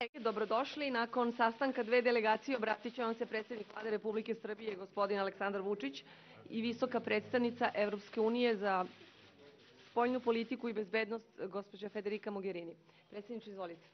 Dobrodošli. Nakon sastanka dve delegacije obratit će vam se predsjednik Vlade Republike Srbije, gospodin Aleksandar Vučić, i visoka predstavnica Evropske unije za spoljnu politiku i bezbednost, gospođa Federica MOGHERINI. Predsjedniče, izvolite.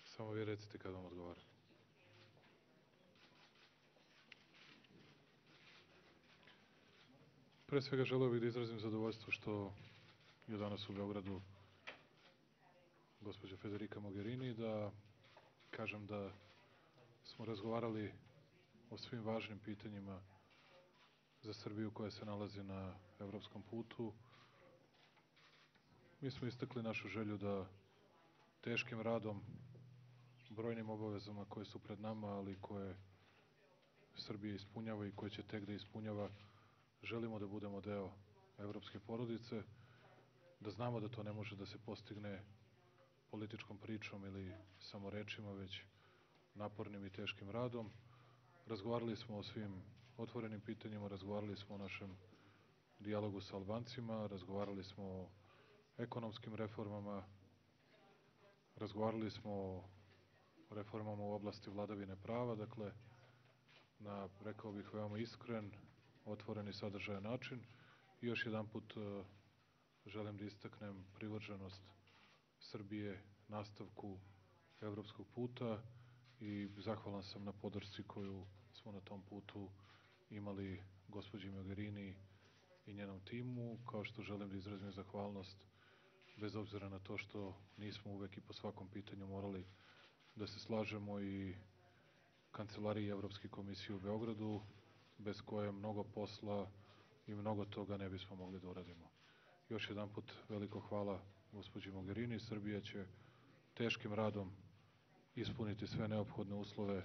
Samo vi recite kad vam odgovara. Pre svega želeo bih da izrazim zadovoljstvo što je danas u Beogradu gospođa Federica MOGHERINI, da kažem da smo razgovarali o svim važnim pitanjima za Srbiju koja se nalazi na evropskom putu. Mi smo istakli našu želju da teškim radom, brojnim obavezama koje su pred nama, ali koje Srbija ispunjava i koje će tek da ispunjava, želimo da budemo deo evropske porodice, da znamo da to ne može da se postigne političkom pričom ili samo rečima, već napornim i teškim radom. Razgovarali smo o svim otvorenim pitanjima, razgovarali smo o našem dijalogu sa Albancima, razgovarali smo o ekonomskim reformama, razgovarali smo o reformama u oblasti vladavine prava, dakle, na, rekao bih, veoma iskren, otvoren i sadržajan način. I još jedan put želim da istaknem privrženost Srbije nastavku evropskog puta i zahvalan sam na podršci koju smo na tom putu imali gospođi Mogherini i njenom timu, kao što želim da izrazim zahvalnost bez obzira na to što nismo uvek i po svakom pitanju morali da se slažemo i Kancelariji Evropske komisije u Beogradu, bez koje mnogo posla i mnogo toga ne bismo mogli da uradimo. Još jedan put veliko hvala gospođi Mogherini. Srbija će teškim radom ispuniti sve neophodne uslove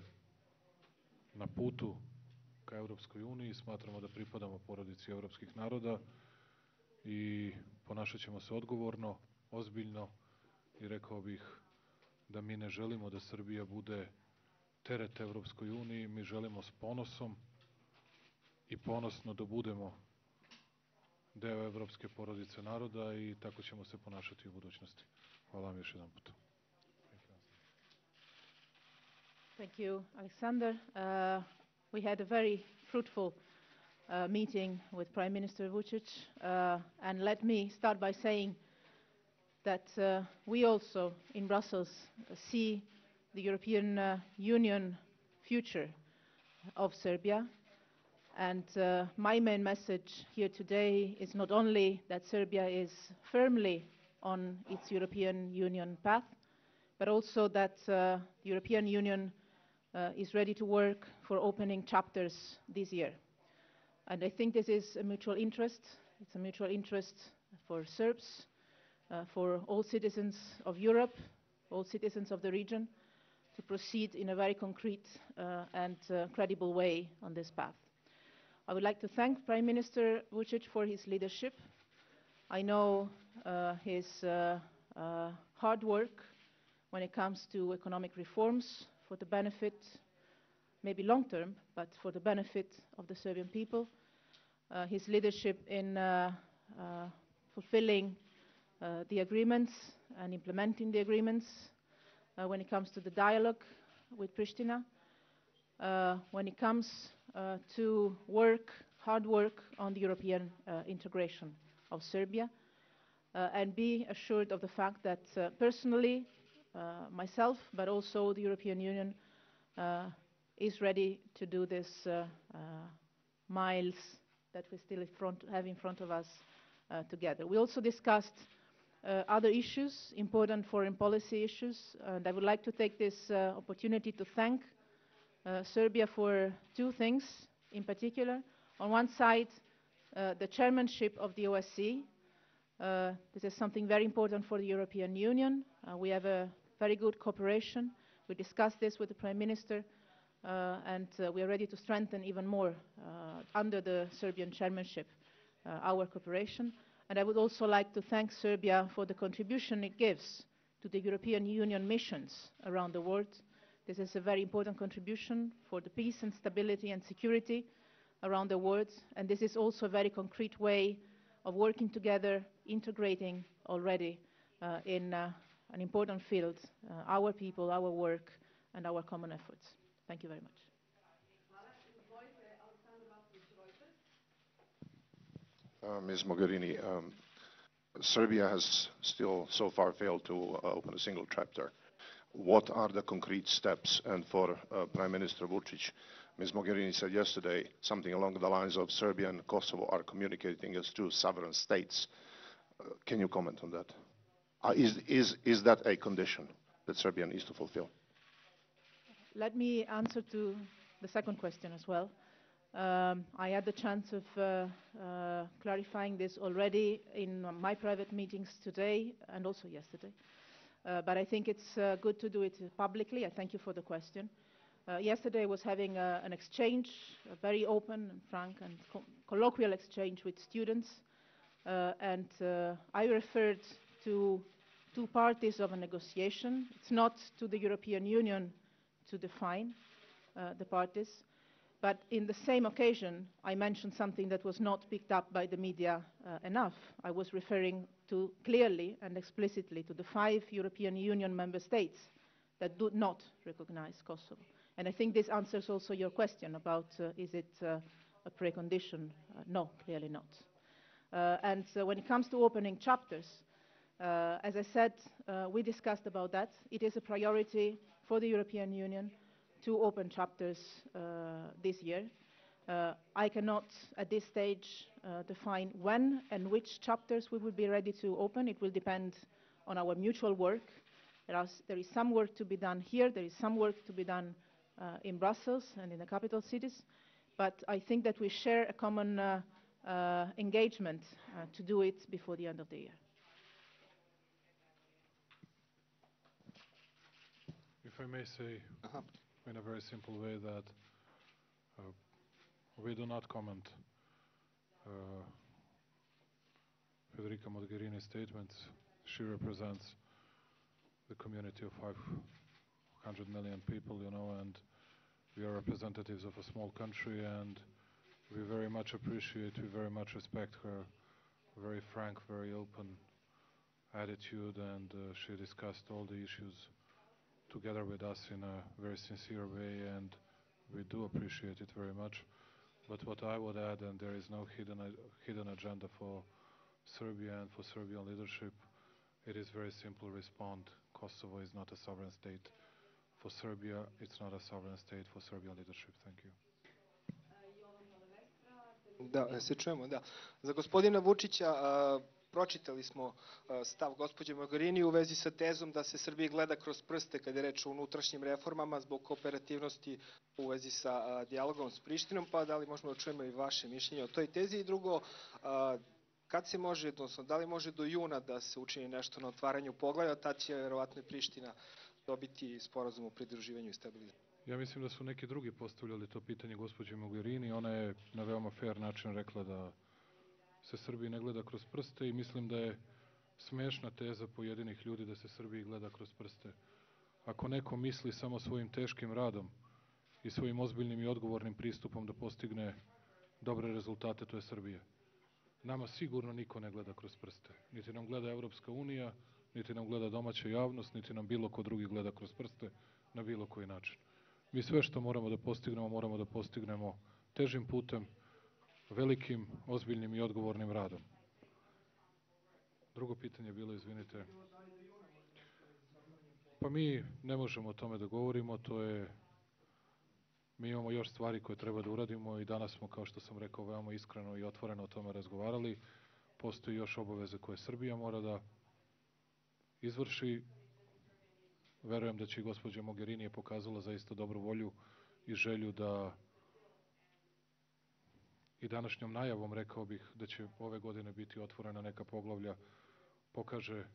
na putu ka Evropskoj uniji. Smatramo da pripadamo porodici evropskih naroda i ponašat ćemo se odgovorno, ozbiljno i rekao bih da mi ne želimo da Srbija bude teret Evropskoj uniji, mi želimo s ponosom i ponosno da budemo deo evropske porodice naroda i tako ćemo se ponašati u budućnosti. Hvala vam još jedan put. Thank you, Aleksandar. We had a very fruitful meeting with Prime Minister Vučić, and let me start by saying that we also in Brussels see the European Union future of Serbia. And my main message here today is not only that Serbia is firmly on its European Union path, but also that the European Union is ready to work for opening chapters this year. And I think this is a mutual interest. It's a mutual interest for Serbs, for all citizens of Europe, all citizens of the region, to proceed in a very concrete and credible way on this path. I would like to thank Prime Minister Vučić for his leadership. I know his hard work when it comes to economic reforms for the benefit, maybe long term, but for the benefit of the Serbian people. His leadership in fulfilling the agreements and implementing the agreements when it comes to the dialogue with Pristina, when it comes to hard work on the European integration of Serbia, and be assured of the fact that personally, myself, but also the European Union is ready to do this miles that we still have in front of us together. We also discussed other issues, important foreign policy issues, and I would like to take this opportunity to thank Serbia for two things in particular. On one side, the chairmanship of the OSCE. This is something very important for the European Union. We have a very good cooperation. We discussed this with the Prime Minister, and we are ready to strengthen even more under the Serbian chairmanship our cooperation. And I would also like to thank Serbia for the contribution it gives to the European Union missions around the world. This is a very important contribution for the peace and stability and security around the world, and this is also a very concrete way of working together, integrating already in an important field, our people, our work, and our common efforts. Thank you very much. Ms. Mogherini, Serbia has still so far failed to open a single chapter. What are the concrete steps? And for Prime Minister VUČIĆ, Ms. Mogherini said yesterday something along the lines of Serbia and Kosovo are communicating as two sovereign states. Can you comment on that? Is that a condition that Serbia needs to fulfill? Let me answer to the second question as well. I had the chance of clarifying this already in my private meetings today and also yesterday. But I think it's good to do it publicly. I thank you for the question. Yesterday I was having an exchange, a very open and frank and colloquial exchange with students. And I referred to two parties of a negotiation. It's not to the European Union to define the parties. But in the same occasion, I mentioned something that was not picked up by the media enough. I was referring to clearly and explicitly to the 5 European Union member states that do not recognize Kosovo. And I think this answers also your question about is it a precondition? No, clearly not. And when it comes to opening chapters, as I said, we discussed about that. It is a priority for the European Union to open chapters this year. I cannot, at this stage, define when and which chapters we will be ready to open. It will depend on our mutual work. There is some work to be done here. There is some work to be done in Brussels and in the capital cities. But I think that we share a common engagement to do it before the end of the year. If I may say, in a very simple way, that we do not comment Federica Mogherini's statements. She represents the community of 500 million people, you know, and we are representatives of a small country, and we very much appreciate, we very much respect her very frank, very open attitude, and she discussed all the issues together with us in a very sincere way, and we do appreciate it very much. But what I would add, and there is no hidden agenda for Serbia and for Serbian leadership, it is very simple respond. Kosovo is not a sovereign state for Serbia, it's not a sovereign state for Serbian leadership. Thank you. Da, se čujemo, da. Za gospodina Vučića pročitali smo stav gospođe Mogherini u vezi sa tezom da se Srbiji gleda kroz prste kad je reč o unutrašnjim reformama zbog kooperativnosti u vezi sa dijalogom s Prištinom, pa da li možemo da čujemo i vaše mišljenje o toj tezi. I drugo, kad se može, odnosno da li može do juna da se učini nešto na otvaranju poglavlja, tad će verovatno i Priština dobiti sporazum o pridruživanju i stabilizaciji. Ja mislim da su neki drugi postavljali to pitanje gospođi Mogherini. Ona je na veoma fair način rekla da se Srbiji ne gleda kroz prste i mislim da je smešna teza pojedinih ljudi da se Srbiji gleda kroz prste. Ako neko misli samo svojim teškim radom i svojim ozbiljnim i odgovornim pristupom da postigne dobre rezultate, to je Srbija. Nama sigurno niko ne gleda kroz prste. Niti nam gleda Evropska unija, niti nam gleda domaća javnost, niti nam bilo ko drugi gleda kroz prste na bilo koji način. Mi sve što moramo da postignemo težim putem, velikim, ozbiljnim i odgovornim radom. Drugo pitanje je bilo, izvinite. Pa mi ne možemo o tome da govorimo, mi imamo još stvari koje treba da uradimo i danas smo, kao što sam rekao, veoma iskreno i otvoreno o tome razgovarali. Postoji još obaveze koje Srbija mora da izvrši. Verujem da će i gospođa Mogherini je pokazala zaista dobru volju i želju da i današnjom najavom, rekao bih, da će ove godine biti otvorena neka poglavlja, pokaže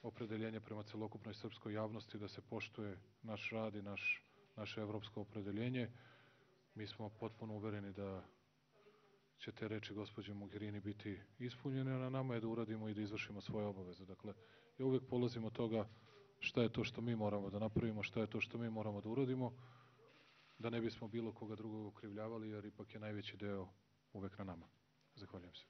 opredeljenje prema celokupnoj srpskoj javnosti, da se poštuje naš rad i naše evropsko opredeljenje. Mi smo potpuno uvereni da će te reči gospođe Mogherini biti ispunjene, a na nama je da uradimo i da izvršimo svoje obaveze. Dakle, ja uvek polazim od toga šta je to što mi moramo da napravimo, šta je to što mi moramo da uradimo da ne bismo bilo koga drugog okrivljavali, jer ipak je najveći deo uvek na nama. Zahvaljujem se.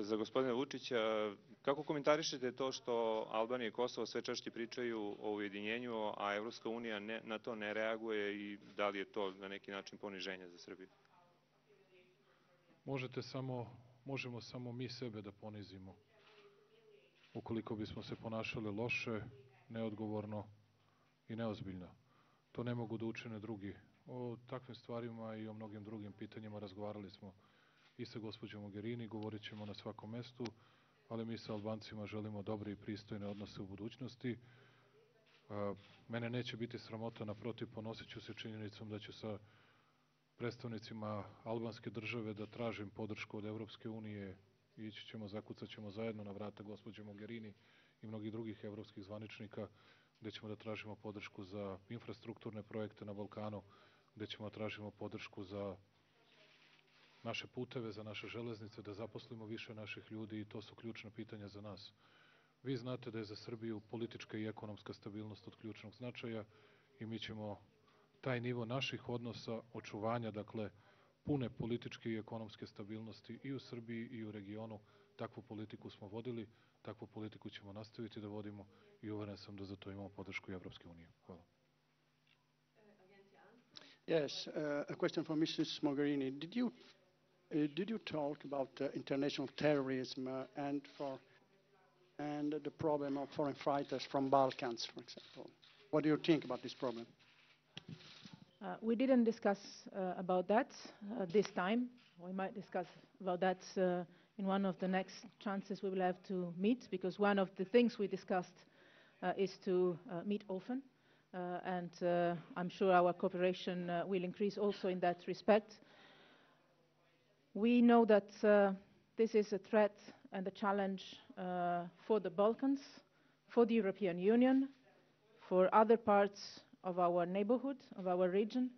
Za gospodina Vučića, kako komentarišete to što Albanija i Kosovo sve češće pričaju o ujedinjenju, a Evropska unija na to ne reaguje i da li je to na neki način poniženje za Srbiju? Možemo samo mi sebe da ponizimo ukoliko bismo se ponašali loše, neodgovorno i neozbiljno. To ne mogu da učine drugi. O takvim stvarima i o mnogim drugim pitanjima razgovarali smo i sa gospođom Mogherini, govorit ćemo na svakom mestu, ali mi sa Albancima želimo dobre i pristojne odnose u budućnosti. Mene neće biti sramota, naprotiv, ponosit ću se činjenicom da ću sa predstavnicima albanske države da tražim podršku od Evropske unije, ići ćemo, zakucat ćemo zajedno na vrata gospođe Mogherini i mnogih drugih evropskih zvaničnika, gde ćemo da tražimo podršku za infrastrukturne projekte na Balkanu, gde ćemo da tražimo podršku za naše puteve, za naše železnice, da zaposlimo više naših ljudi i to su ključna pitanja za nas. Vi znate da je za Srbiju politička i ekonomska stabilnost od ključnog značaja i mi ćemo taj nivo naših odnosa, očuvanja, dakle, pune političke i ekonomske stabilnosti i u Srbiji i u regionu, takvu politiku smo vodili, takvu politiku ćemo nastaviti da vodimo i uveren sam da za to imamo podršku i Evropske unije. Hvala. Yes, a question for Mrs. Mogherini. Did you talk about international terrorism and the problem of foreign fighters from Balkans, for example? What do you think about this problem? We didn't discuss about that this time. We might discuss about that in one of the next chances we will have to meet, because one of the things we discussed is to meet often, and I'm sure our cooperation will increase also in that respect. We know that this is a threat and a challenge for the Balkans, for the European Union, for other parts of our neighborhood, of our region,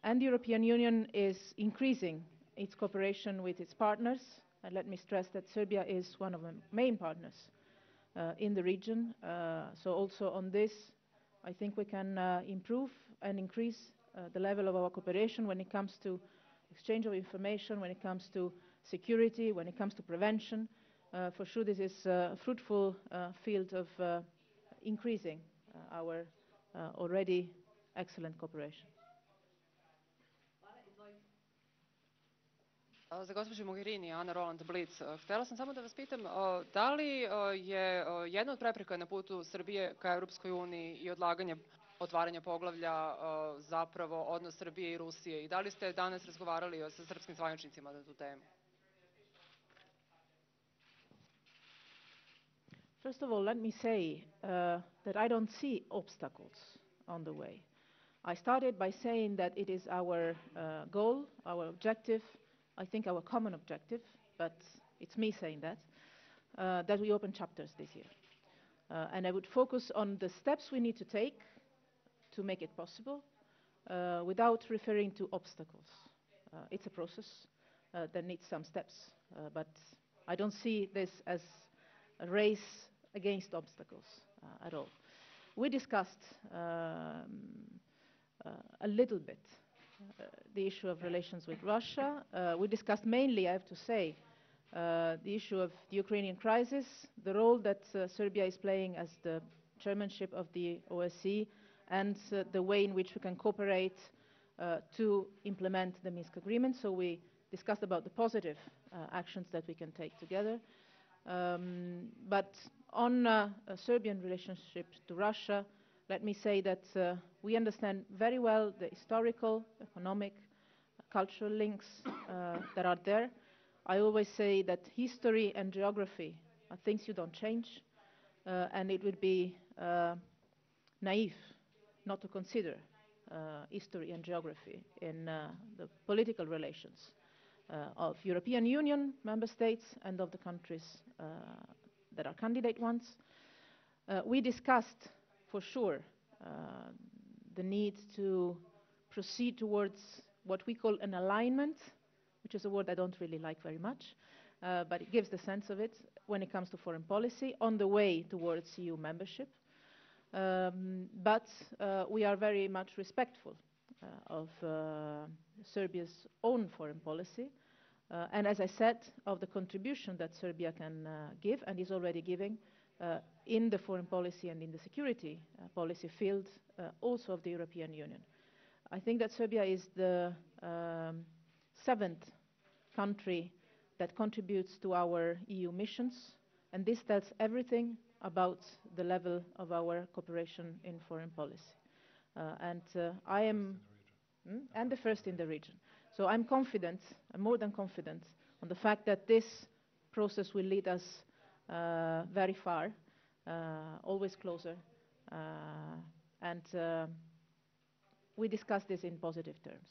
and the European Union is increasing its cooperation with its partners. And let me stress that Serbia is one of the main partners in the region. So also on this, I think we can improve and increase the level of our cooperation when it comes to exchange of information, when it comes to security, when it comes to prevention. For sure, this is a fruitful field of increasing our already excellent cooperation. Za gospođu Mogherini, Ana Roland Blitz, htjela sam samo da vas pitam da li je jedna od prepreka na putu Srbije ka Europskoj uniji i odlaganje otvaranja poglavlja zapravo odnos Srbije i Rusije i da li ste danas razgovarali sa srpskim zvaničnicima na tu temu? First of all, let me say that I don't see obstacles on the way. I started by saying that it is our goal, our objective, I think our common objective, but it's me saying that, that we open chapters this year. And I would focus on the steps we need to take to make it possible without referring to obstacles. It's a process that needs some steps, but I don't see this as a race against obstacles at all. We discussed a little bit the issue of relations with Russia. We discussed mainly, I have to say, the issue of the Ukrainian crisis, the role that Serbia is playing as the chairmanship of the OSCE, and the way in which we can cooperate to implement the Minsk agreement. So we discussed about the positive actions that we can take together. But on a Serbian relationship to Russia, let me say that we understand very well the historical, economic, cultural links that are there. I always say that history and geography are things you don't change, and it would be naive not to consider history and geography in the political relations of European Union member states and of the countries that are candidate ones. We discussed, for sure, the need to proceed towards what we call an alignment, which is a word I don't really like very much, but it gives the sense of it when it comes to foreign policy on the way towards EU membership. but we are very much respectful of Serbia's own foreign policy, and as I said, of the contribution that Serbia can give and is already giving in the foreign policy and in the security policy field, also of the European Union. I think that Serbia is the seventh country that contributes to our EU missions, and this tells everything about the level of our cooperation in foreign policy. I am and the first in the region. So I'm confident, I'm more than confident, on the fact that this process will lead us very far, always closer, and we discussed this in positive terms.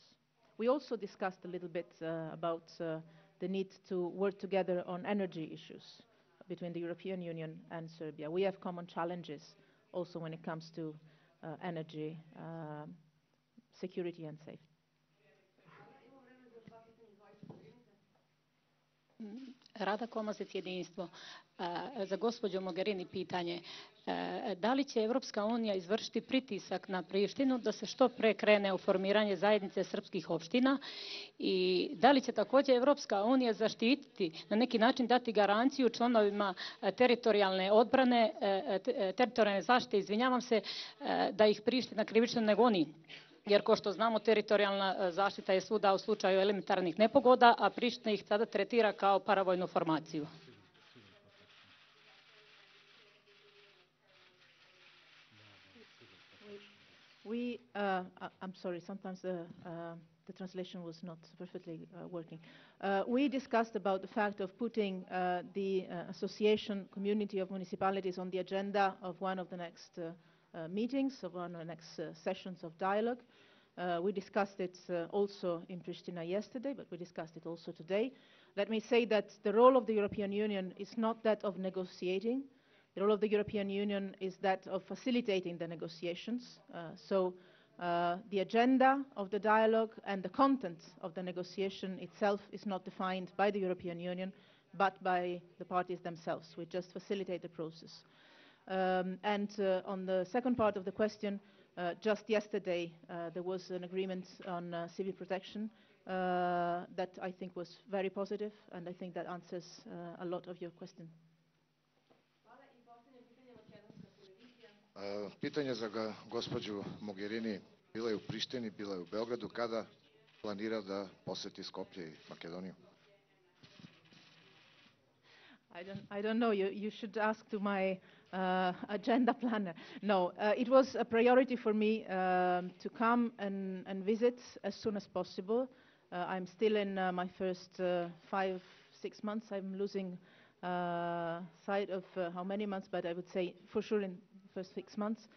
We also discussed a little bit about the need to work together on energy issues between the European Union and Serbia. We have common challenges also when it comes to energy, security and safety. Rada Komazec, jedinstvo. Za gospođu Mogherini pitanje. Da li će Evropska unija izvršiti pritisak na Prištinu da se što pre krene u formiranje zajednice srpskih opština i da li će također Evropska unija zaštititi, na neki način dati garanciju članovima teritorijalne odbrane, teritorijalne zaštite, izvinjavam se, da ih Priština krivično ne goni? Jer, kao što znamo, teritorijalna zaštita je svuda u slučaju elementarnih nepogoda, a Priština ih sada tretira kao paravojnu formaciju. I'm sorry, sometimes the translation was not perfectly working. We discussed about the fact of putting the association community of municipalities on the agenda of one of the next meetings, of one of the next sessions of dialogue. We discussed it also in Pristina yesterday, but we discussed it also today. Let me say that the role of the European Union is not that of negotiating. The role of the European Union is that of facilitating the negotiations. So the agenda of the dialogue and the content of the negotiation itself is not defined by the European Union, but by the parties themselves. We just facilitate the process. On the second part of the question, just yesterday there was an agreement on civil protection that I think was very positive, and I think that answers a lot of your question. Pitanje za gospođu Mogherini, bila je u Prištini, bila je u Beogradu, kada planira da poseti Skoplje i Makedoniju? I don't know. You should ask to my agenda planner. No, it was a priority for me to come and visit as soon as possible. I'm still in my first 5-6 months. I'm losing sight of how many months, but I would say for sure in the first 6 months.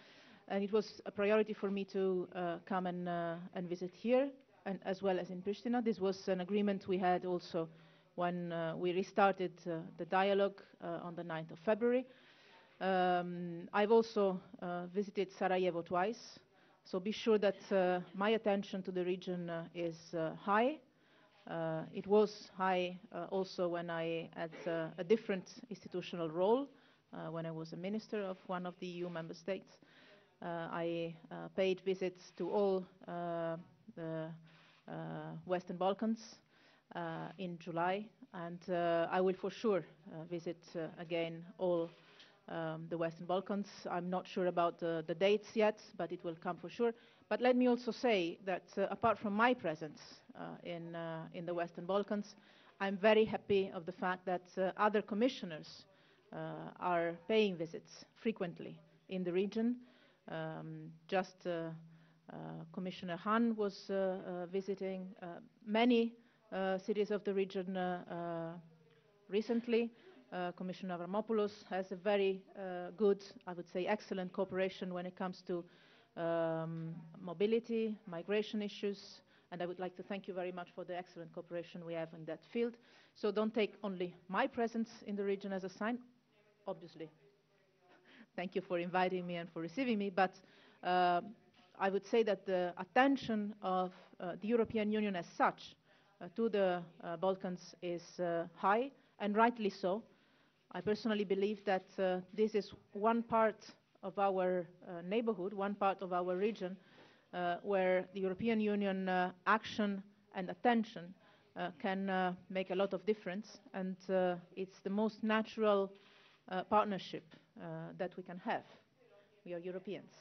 And it was a priority for me to come and visit here, and as well as in Pristina. This was an agreement we had also when we restarted the dialogue on the 9th of February. I've also visited Sarajevo twice, so be sure that my attention to the region is high. It was high also when I had a different institutional role, when I was a minister of one of the EU member states. I paid visits to all the Western Balkans in July, and I will for sure visit again all the Western Balkans. I'm not sure about the dates yet, but it will come for sure. But let me also say that apart from my presence in the Western Balkans, I'm very happy of the fact that other commissioners are paying visits frequently in the region. Just Commissioner Hahn was visiting many cities of the region recently. Commissioner Avramopoulos has a very good, I would say excellent cooperation when it comes to mobility, migration issues, and I would like to thank you very much for the excellent cooperation we have in that field. So don't take only my presence in the region as a sign, obviously. Thank you for inviting me and for receiving me, but I would say that the attention of the European Union as such to the Balkans is high, and rightly so. I personally believe that this is one part of our neighborhood, one part of our region, where the European Union action and attention can make a lot of difference, and it's the most natural partnership that we can have. We are Europeans.